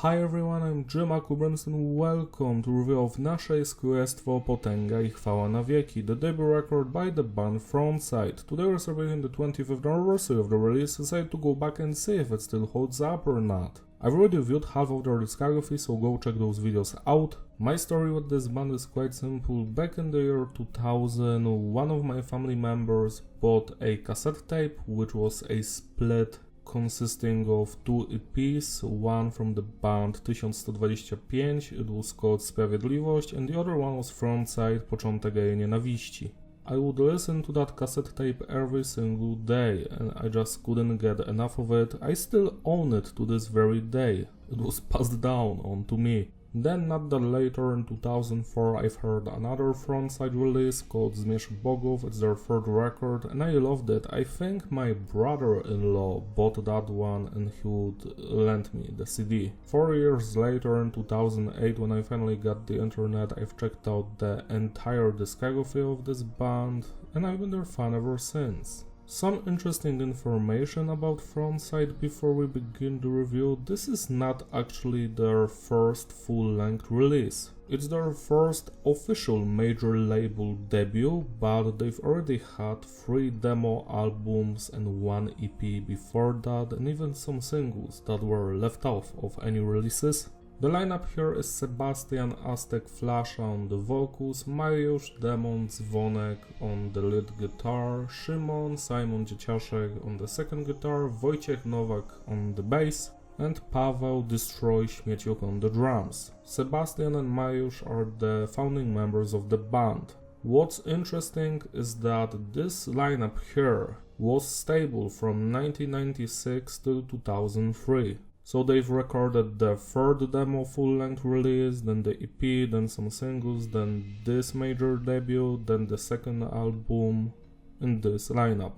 Hi everyone, I'm Judasz and welcome to review of Nasze Jest Królestwo, Potęga i Chwała na Wieki, the debut record by the band Frontside. Today we're celebrating the 25th anniversary of the release, decided to go back and see if it still holds up or not. I've already viewed half of their discography, so go check those videos out. My story with this band is quite simple. Back in the year 2000, one of my family members bought a cassette tape, which was a split consisting of two EPs, one from the band 1125, it was called Sprawiedliwość, and the other one was Frontside, Początek jej nienawiści. I would listen to that cassette tape every single day, and I just couldn't get enough of it. I still own it to this very day. It was passed down on to me. Then, not that later, in 2004, I've heard another Frontside release called Zmierzch Bogów. It's their third record, and I loved it. I think my brother-in-law bought that one and he would lend me the CD. 4 years later, in 2008, when I finally got the internet, I've checked out the entire discography of this band, and I've been their fan ever since. Some interesting information about Frontside before we begin the review. This is not actually their first full-length release. It's their first official major label debut, but they've already had 3 demo albums and 1 EP before that, and even some singles that were left off of any releases. The lineup here is Sebastian Aztek Flasha on the vocals, Mariusz Demon Dzwonek on the lead guitar, Szymon Simon Dzieciaszek on the second guitar, Wojciech Nowak on the bass, and Paweł Destroy Śmieciuk on the drums. Sebastian and Mariusz are the founding members of the band. What's interesting is that this lineup here was stable from 1996 till 2003. So they've recorded the third demo full-length release, then the EP, then some singles, then this major debut, then the second album in this lineup.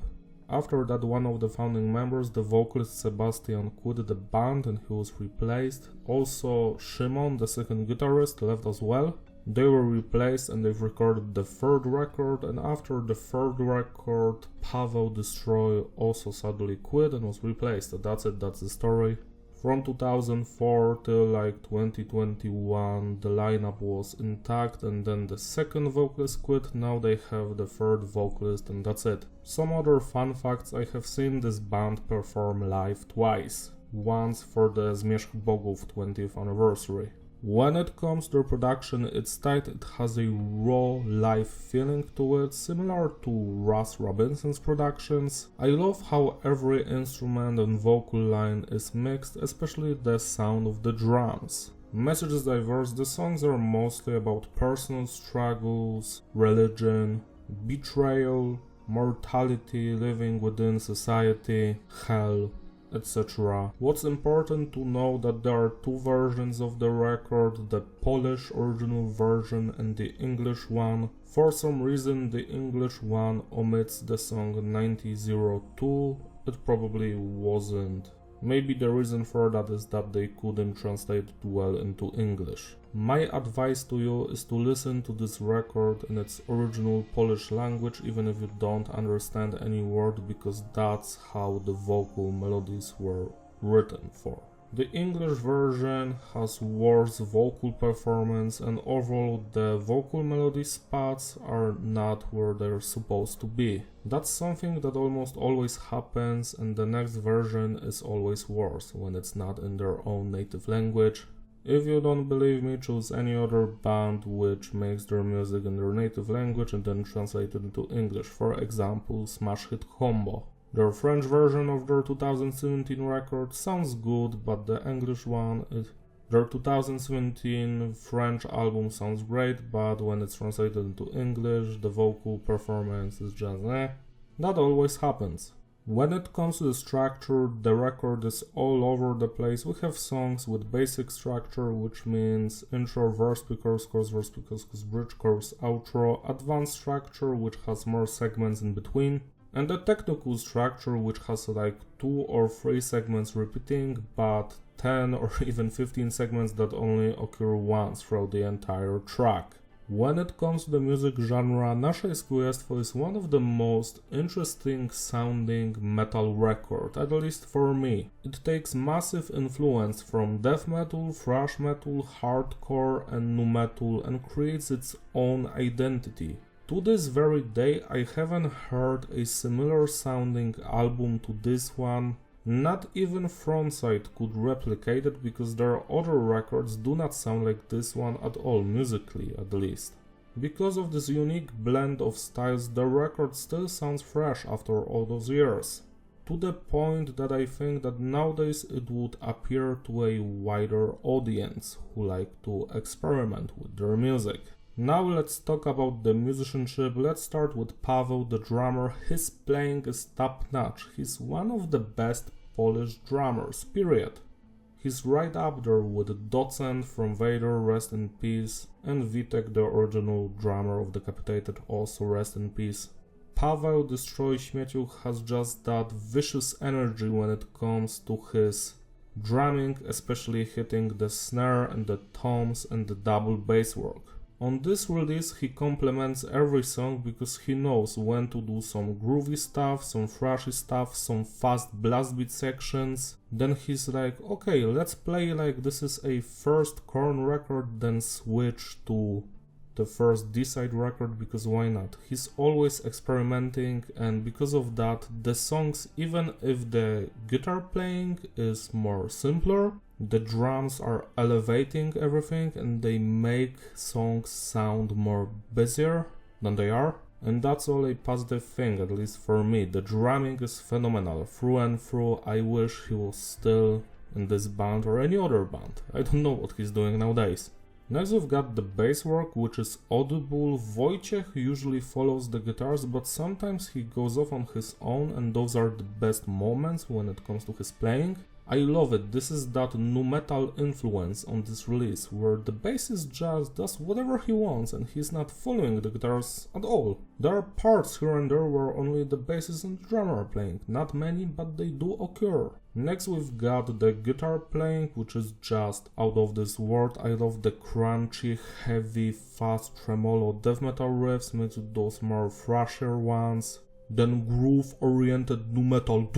After that, one of the founding members, the vocalist Sebastian, quit the band and he was replaced. Also, Szymon, the second guitarist, left as well. They were replaced and they've recorded the third record, and after the third record, Paweł Destroy also sadly quit and was replaced. That's it, that's the story. From 2004 till like 2021, the lineup was intact, and then the second vocalist quit. Now they have the third vocalist, and that's it. Some other fun facts: I have seen this band perform live twice. Once for the Zmierzch Bogów 20th anniversary. When it comes to production, it's tight, it has a raw, live feeling to it, similar to Russ Robinson's productions. I love how every instrument and vocal line is mixed, especially the sound of the drums. Message is diverse, the songs are mostly about personal struggles, religion, betrayal, mortality, living within society, hell, etc. What's important to know that there are 2 versions of the record, the Polish original version and the English one. For some reason the English one omits the song 9002, it probably wasn't. Maybe the reason for that is that they couldn't translate it well into English. My advice to you is to listen to this record in its original Polish language, even if you don't understand any word, because that's how the vocal melodies were written for. The English version has worse vocal performance, and overall the vocal melody spots are not where they're supposed to be. That's something that almost always happens, and the next version is always worse when it's not in their own native language. If you don't believe me, choose any other band which makes their music in their native language and then translate it into English. For example, smash hit Combo. Their French version of their 2017 record sounds good, but the English one, their 2017 French album sounds great, but when it's translated into English, the vocal performance is just That always happens. When it comes to the structure, the record is all over the place. We have songs with basic structure, which means intro, verse, pre-chorus, chorus, verse, pre-chorus, bridge, chorus, outro, advanced structure, which has more segments in between, and the technical structure, which has like 2 or 3 segments repeating, but 10 or even 15 segments that only occur once throughout the entire track. When it comes to the music genre, Nasze Jest Królestwo is one of the most interesting sounding metal record, at least for me. It takes massive influence from death metal, thrash metal, hardcore and nu metal and creates its own identity. To this very day I haven't heard a similar sounding album to this one. Not even Frontside could replicate it because their other records do not sound like this one at all, musically at least. Because of this unique blend of styles, the record still sounds fresh after all those years. To the point that I think that nowadays it would appeal to a wider audience who like to experiment with their music. Now let's talk about the musicianship. Let's start with Paweł, the drummer. His playing is top-notch. He's one of the best Polish drummers, period. He's right up there with Docent from Vader, rest in peace, and Witek, the original drummer of Decapitated, also rest in peace. Paweł Destroy Śmieciu has just that vicious energy when it comes to his drumming, especially hitting the snare and the toms and the double bass work. On this release he complements every song because he knows when to do some groovy stuff, some thrashy stuff, some fast blast beat sections. Then he's like, okay, let's play like this is a first Korn record, then switch to the first D-side record because why not? He's always experimenting, and because of that the songs, even if the guitar playing is more simpler, the drums are elevating everything and they make songs sound more busier than they are. And that's all a positive thing, at least for me. The drumming is phenomenal through and through. I wish he was still in this band or any other band. I don't know what he's doing nowadays. Next we've got the bass work, which is audible. Wojciech usually follows the guitars, but sometimes he goes off on his own and those are the best moments when it comes to his playing. I love it. This is that nu metal influence on this release, where the bassist just does whatever he wants and he's not following the guitars at all. There are parts here and there where only the bassist and the drummer are playing, not many, but they do occur. Next we've got the guitar playing, which is just out of this world. I love the crunchy, heavy, fast tremolo death metal riffs mixed with those more thrashier ones. Then groove-oriented nu metal,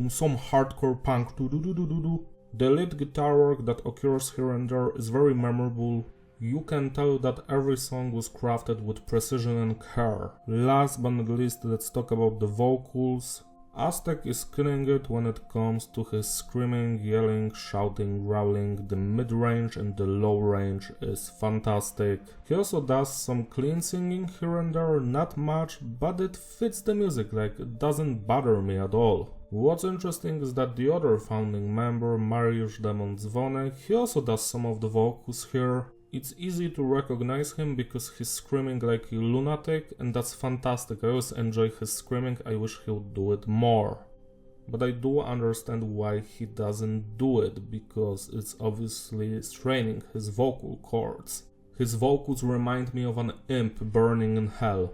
some hardcore punk, The lead guitar work that occurs here and there is very memorable. You can tell that every song was crafted with precision and care. Last but not least, let's talk about the vocals. Aztek is killing it when it comes to his screaming, yelling, shouting, growling. The mid-range and the low range is fantastic. He also does some clean singing here and there, not much, but it fits the music, like it doesn't bother me at all. What's interesting is that the other founding member, Mariusz Demon Dzwonek, he also does some of the vocals here. It's easy to recognize him because he's screaming like a lunatic, and that's fantastic. I always enjoy his screaming. I wish he would do it more. But I do understand why he doesn't do it, because it's obviously straining his vocal cords. His vocals remind me of an imp burning in hell.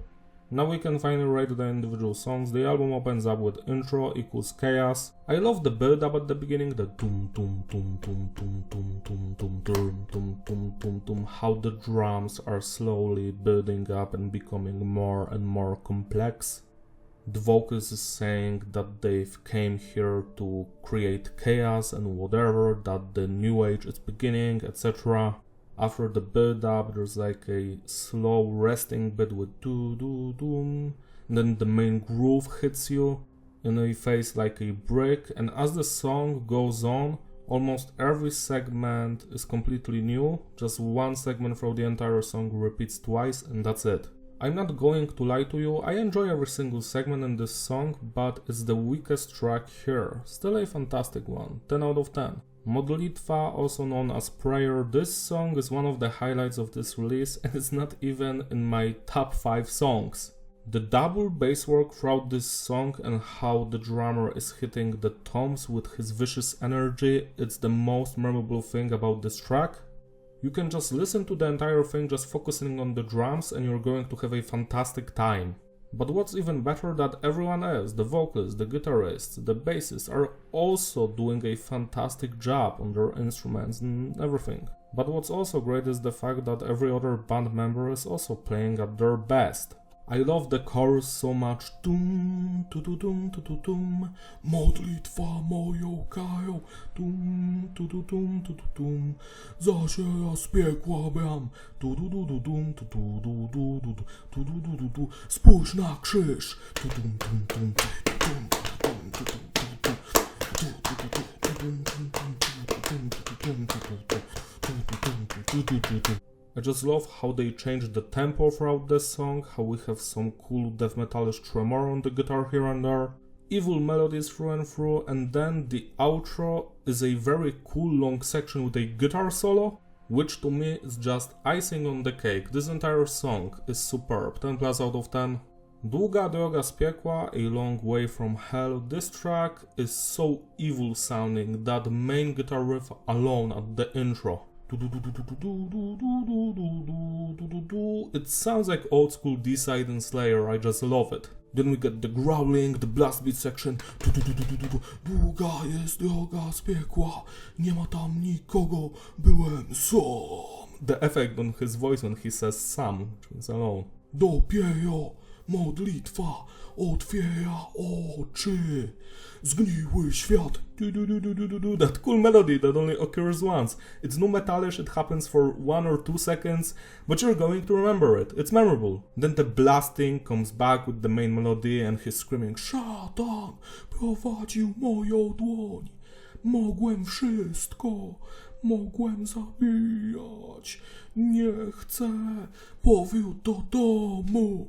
Now we can finally rate the individual songs. The album opens up with intro equals chaos. I love the build up at the beginning, the tum tum tum tum tum tum tum tum tum tum tum tum tum, how the drums are slowly building up and becoming more and more complex. The vocalist is saying that they came here to create chaos and whatever, that the new age is beginning, etc. After the build-up, there's like a slow resting bit with do-do-doom. Then the main groove hits you in a face like a brick. And as the song goes on, almost every segment is completely new. Just one segment from the entire song repeats twice and that's it. I'm not going to lie to you, I enjoy every single segment in this song, but it's the weakest track here. Still a fantastic one, 10 out of 10. Modlitwa, also known as Prayer, this song is one of the highlights of this release and it's not even in my top 5 songs. The double bass work throughout this song and how the drummer is hitting the toms with his vicious energy, it's the most memorable thing about this track. You can just listen to the entire thing just focusing on the drums and you're going to have a fantastic time. But what's even better that everyone else, the vocalists, the guitarists, the bassists are also doing a fantastic job on their instruments and everything. But what's also great is the fact that every other band member is also playing at their best. I love the chorus so much. Tum, tu, tu, tum, tu, tu, tum. Modlitwa moją kają. Tum, tu, tu, tum, tu, tu, tum. Zaś ja z piekła bram. Tu, tu, tu, tu, tum, tu, tu, tu, tu, tu, tu, tu, tu, tu, tu. Spójrz na krzyż. Tu, tum, tum, tum, tu, tum, tum, tu, tum, tu, I just love how they changed the tempo throughout the song, how we have some cool death metalish tremor on the guitar here and there, evil melodies through and through, and then the outro is a very cool long section with a guitar solo, which to me is just icing on the cake. This entire song is superb, 10 plus out of 10. Długa, Droga z Piekła, A Long Way from Hell. This track is so evil sounding, that main guitar riff alone at the intro. It sounds like old school D-side in Slayer, I just love it. Then we get the growling, the blast beat section. Długa jest droga z piekła, nie ma tam nikogo, byłem sam. The effect on his voice when he says sam, which means alone. Dopiero modlitwa otwiera oczy, zgniły świat. That cool melody that only occurs once. It's nu metalish, it happens for 1 or 2 seconds, but you're going to remember it. It's memorable. Then the blasting comes back with the main melody and he's screaming, Szatan prowadził moją dłoń, mogłem wszystko, mogłem zabijać, nie chcę, powrót do domu.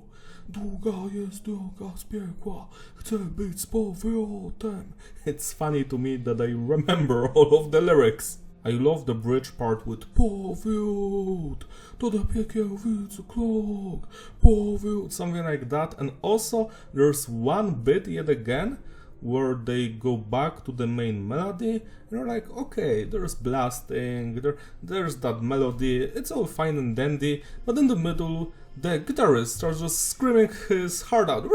Długa jest droga z piekła, chcę być z powrotem. It's funny to me that I remember all of the lyrics. I love the bridge part with powrót, to do piekieł widzę krok, powrót, something like that. And also there's one bit yet again where they go back to the main melody and you're like, okay, there's blasting, there's that melody, it's all fine and dandy, but in the middle the guitarist starts just screaming his heart out,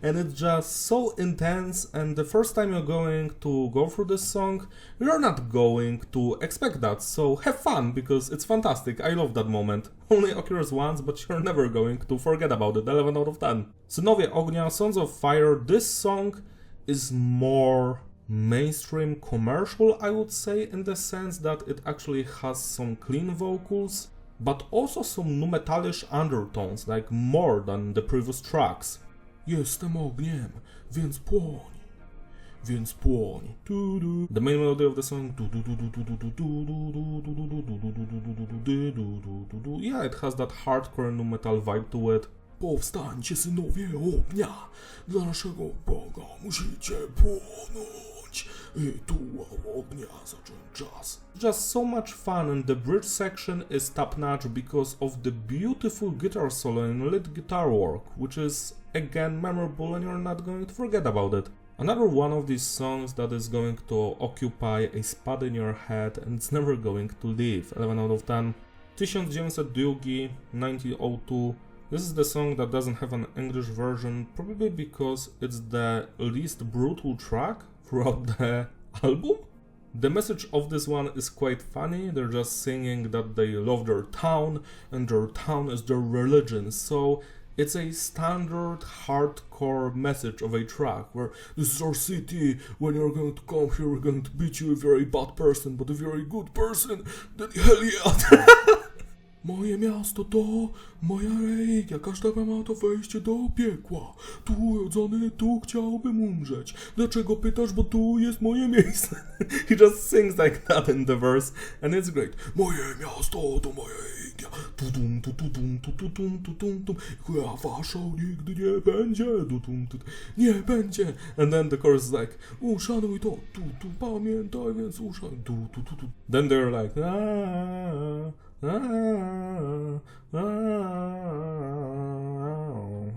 and it's just so intense. And the first time you're going to go through this song, you're not going to expect that, so have fun because it's fantastic. I love that moment. Only occurs once, but you're never going to forget about it. 11 out of 10. Synowie Ognia, Sons of Fire. This song is more mainstream commercial, I would say, in the sense that it actually has some clean vocals, but also some nu metalish undertones, like more than the previous tracks. Jestem ogniem, więc płoń, więc płoń. The main melody of the song, yeah, it has that hardcore nu metal vibe to it. Powstańcie, synowie ognia, dla naszego Boga musicie płonąć i tu ognia zacząć czas. Just so much fun, and the bridge section is top-notch because of the beautiful guitar solo and lead guitar work, which is again memorable and you're not going to forget about it. Another one of these songs that is going to occupy a spot in your head and it's never going to leave. 11 out of 10. 1902, 1902. This is the song that doesn't have an English version, probably because it's the least brutal track throughout the album. The message of this one is quite funny. They're just singing that they love their town and their town is their religion. So it's a standard hardcore message of a track where this is our city, when you're going to come here we're going to beat you if you're a bad person, but if you're a good person, then hell yeah! Moje miasto to moja religia, każdego ma to wejście do piekła. Tu urodzony, tu chciałbym umrzeć. Dlaczego pytasz, bo tu jest moje miejsce. He just sings like that in the verse and it's great. Moje miasto to moja religia. Tutum, tutum, tutum, tutum, tutum. Waszą nigdy nie będzie. Nie będzie. And then the chorus is like, uszanuj to, pamiętaj, więc uszanuj. Then they're like,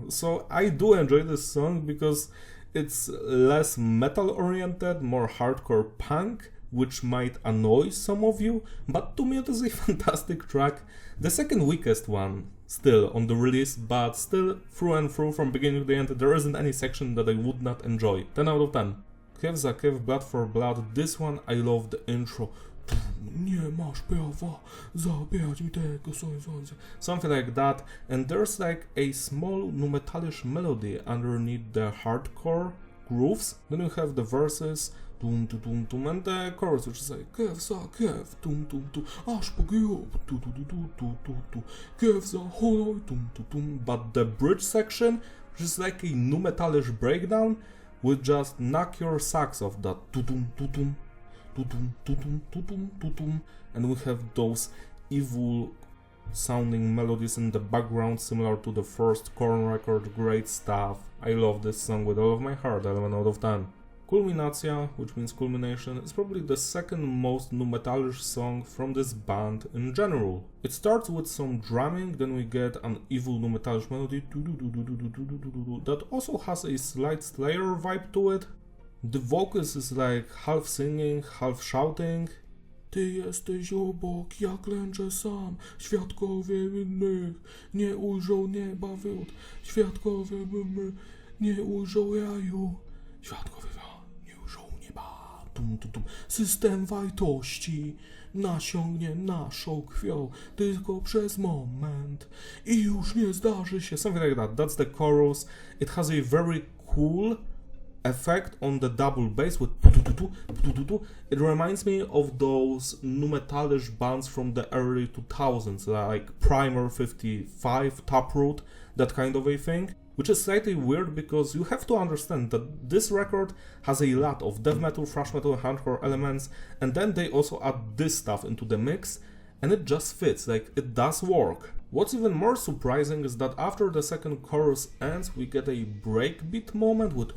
So I do enjoy this song because it's less metal oriented, more hardcore punk, which might annoy some of you, but to me it is a fantastic track. The second weakest one still on the release, but still through and through from beginning to the end there isn't any section that I would not enjoy. 10 out of 10. Krew Za Krew, Blood for Blood, this one I love the intro. Nie masz prawa zabierać mi tego słońca. Something like that, and there's like a small nu metalish melody underneath the hardcore grooves. Then you have the verses, tum tum tum tum, and the chorus, which is like Krew za krew, tum tum tum, aż po grób, tu tu tu tu tu tu tu, krew za honor, tum tum tum. But the bridge section, which is like a nu metalish breakdown, will just knock your socks off. That tu tum tu tum. And we have those evil sounding melodies in the background similar to the first Korn record. Great stuff. I love this song with all of my heart. 11 out of 10. Kulminacja, which means culmination, is probably the second most nu metalish song from this band in general. It starts with some drumming, then we get an evil nu metalish melody that also has a slight Slayer vibe to it. The vocals is like half singing, half shouting. Ty jesteś obok, ja klęczę sam. Świadkowie innych nie ujrzą nieba wód. Świadkowie nie ujrzą raju. Świadkowie nie ujrzą nieba. Tum, tum, tum. System wartości nasiągnie naszą krwią tylko przez moment i już nie zdarzy się. Something like that. That's the chorus. It has a very cool effect on the double bass with it reminds me of those nu metalish bands from the early 2000s like Primer 55, Taproot, that kind of a thing, which is slightly weird because you have to understand that this record has a lot of death metal, thrash metal, hardcore elements, and then they also add this stuff into the mix, and it just fits, like it does work. What's even more surprising is that after the second chorus ends, we get a breakbeat moment with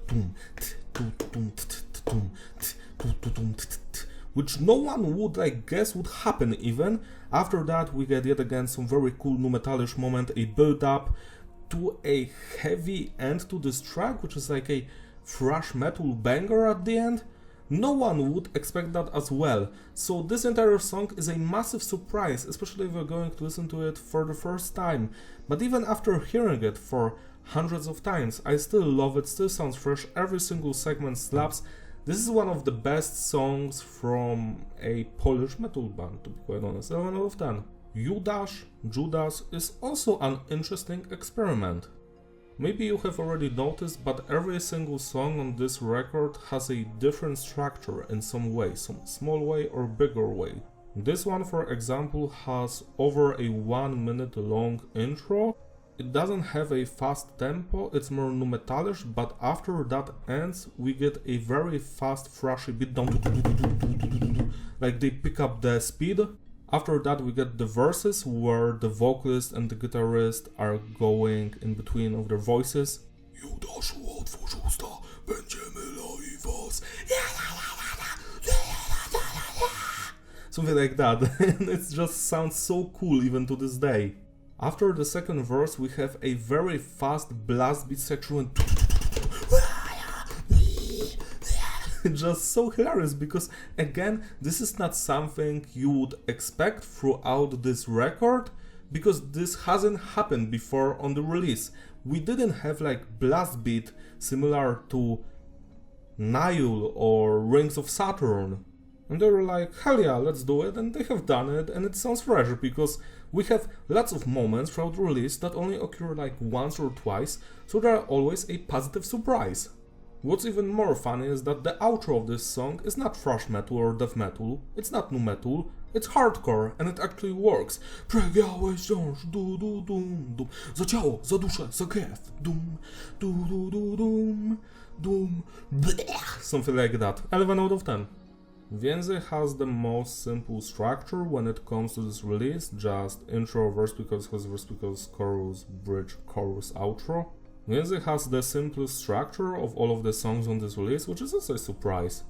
which no one would guess would happen even. After that, we get yet again some very cool nu metalish moment, a build up to a heavy end to this track, which is like a thrash metal banger at the end. No one would expect that as well, so this entire song is a massive surprise, especially if you're going to listen to it for the first time. But even after hearing it for hundreds of times, I still love it, still sounds fresh, every single segment slaps. This is one of the best songs from a Polish metal band, to be quite honest. 11 out of 10. Judasz is also an interesting experiment. Maybe you have already noticed, but every single song on this record has a different structure in some way, some small way or bigger way. This one, for example, has over a 1 minute long intro. It doesn't have a fast tempo, it's more nu metalish, but after that ends, we get a very fast thrashy beat down, like they pick up the speed. After that we get the verses where the vocalist and the guitarist are going in between of their voices. Judaszu, otwórz usta, będziemy lali was. Something like that, and it just sounds so cool even to this day. After the second verse we have a very fast blast beat section. It's just so hilarious because, again, this is not something you would expect throughout this record because this hasn't happened before on the release. We didn't have blast beat similar to Nihil or Rings of Saturn. And they were like, hell yeah, let's do it, and they have done it, and it sounds fresh because we have lots of moments throughout the release that only occur once or twice, so they are always a positive surprise. What's even more funny is that the outro of this song is not thrash metal or death metal, it's not nu metal, it's hardcore, and it actually works. Przegrałeś wciąż, du du dum dum, za ciało, za duszę, za krew, dum, du du du dum, dum, blech. Something like that. 11 out of 10. Więzy has the most simple structure when it comes to this release, just intro, verse, verse, chorus, bridge, chorus, outro. Więzy has the simplest structure of all of the songs on this release, which is also a surprise.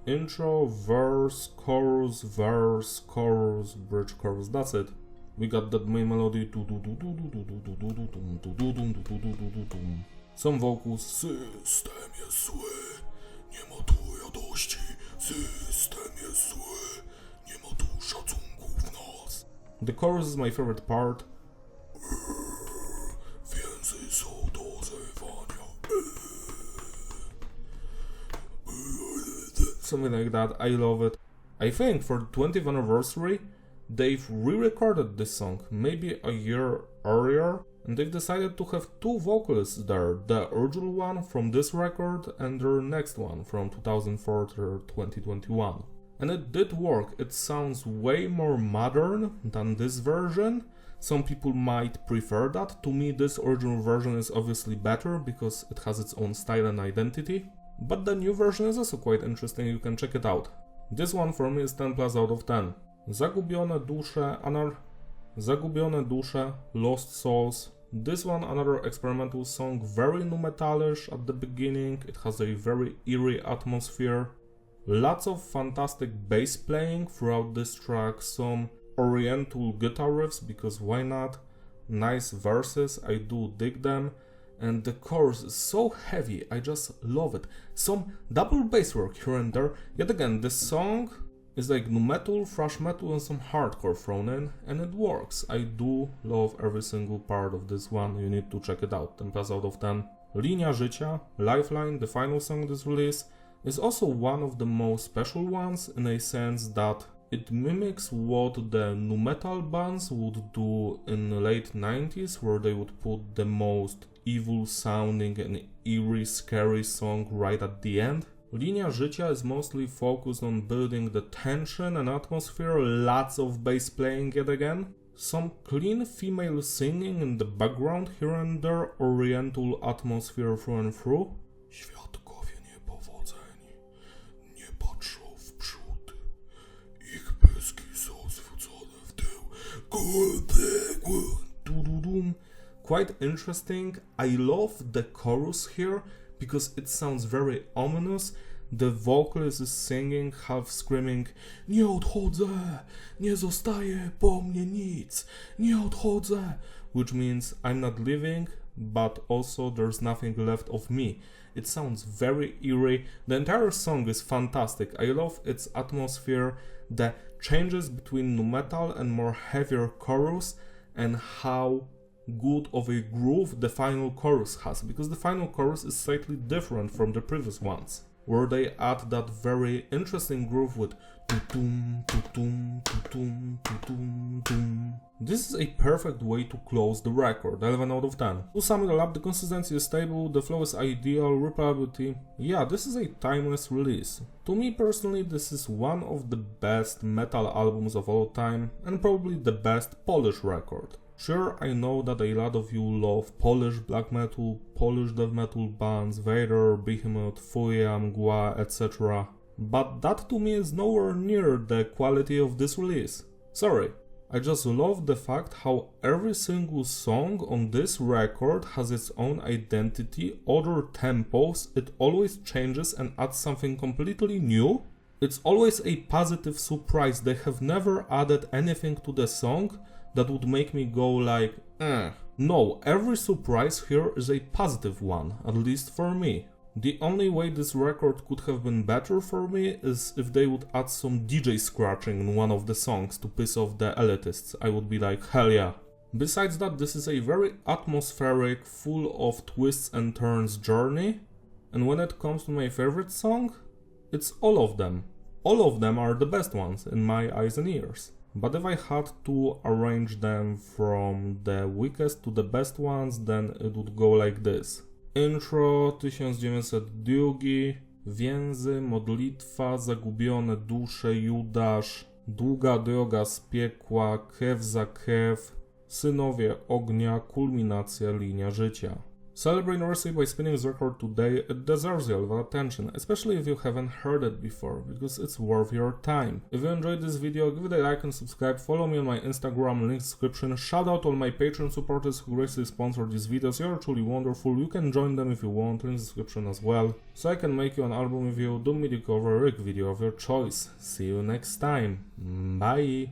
Intro, verse, chorus, bridge, chorus, that's it. We got that main melody. Some vocals. System jest zły, nie ma tu radości. System jest jest zły, nie ma tu szacunku w nas. The chorus is my favorite part. Więzy są do zerwania. Something like that, I love it. I think for the 20th anniversary, they've re-recorded this song, maybe a year earlier, and they've decided to have two vocalists there, the original one from this record and their next one from 2004 to 2021. And it did work. It sounds way more modern than this version. Some people might prefer that. To me, this original version is obviously better because it has its own style and identity. But the new version is also quite interesting, you can check it out. This one for me is 10 plus out of 10. Zagubione Dusze, Lost Souls. This one, another experimental song, very nu metalish at the beginning. It has a very eerie atmosphere. Lots of fantastic bass playing throughout this track, some oriental guitar riffs, because why not? Nice verses, I do dig them. And the chorus is so heavy, I just love it. Some double bass work here and there. Yet again, this song is like nu metal, thrash metal and some hardcore thrown in, and it works. I do love every single part of this one, you need to check it out, 10 plus out of 10. Linia Życia, Lifeline, the final song of this release, is also one of the most special ones in a sense that it mimics what the nu metal bands would do in the late 90s, where they would put the most evil sounding and eerie scary song right at the end. Linia Życia is mostly focused on building the tension and atmosphere, lots of bass playing yet again, some clean female singing in the background here and there, oriental atmosphere through and through. Świadkowie niepowodzeni nie patrzą w przód. Ich pyski są zwrócone w tył. Quite interesting. I love the chorus here because it sounds very ominous. The vocalist is singing, half screaming, nie odchodzę, nie zostaje po mnie nic, nie odchodzę, which means I'm not leaving, but also there's nothing left of me. It sounds very eerie. The entire song is fantastic. I love its atmosphere, the changes between nu metal and more heavier chorus, and how good of a groove the final chorus has, because the final chorus is slightly different from the previous ones, where they add that very interesting groove with tutum, tutum, tutum, tutum, tum. This is a perfect way to close the record, 11 out of 10. To sum it all up, the consistency is stable, the flow is ideal, replayability. Yeah, this is a timeless release. To me personally, this is one of the best metal albums of all time, and probably the best Polish record. Sure, I know that a lot of you love Polish black metal, Polish death metal bands, Vader, Behemoth, Furia, Mgła, etc. But that to me is nowhere near the quality of this release. Sorry. I just love the fact how every single song on this record has its own identity, other tempos, it always changes and adds something completely new. It's always a positive surprise. They have never added anything to the song that would make me go like, eh. No, every surprise here is a positive one, at least for me. The only way this record could have been better for me is if they would add some DJ scratching in one of the songs to piss off the elitists. I would be like, hell yeah. Besides that, this is a very atmospheric, full of twists and turns journey. And when it comes to my favorite song, it's all of them. All of them are the best ones in my eyes and ears. But if I had to arrange them from the weakest to the best ones, then it would go like this. Intro 1900 Długi, Więzy, Modlitwa, Zagubione Dusze, Judasz, Długa, Droga z Piekła, Krew Za Krew, Synowie Ognia, Kulminacja, Linia Życia. Celebrate anniversary by spinning this record today. It deserves your love and attention, especially if you haven't heard it before, because it's worth your time. If you enjoyed this video, give it a like and subscribe, follow me on my Instagram, link description. Shout out all my Patreon supporters who graciously sponsor these videos, you're truly wonderful. You can join them if you want, link description as well. So I can make you an album review, do MIDI cover, rig video of your choice. See you next time. Bye!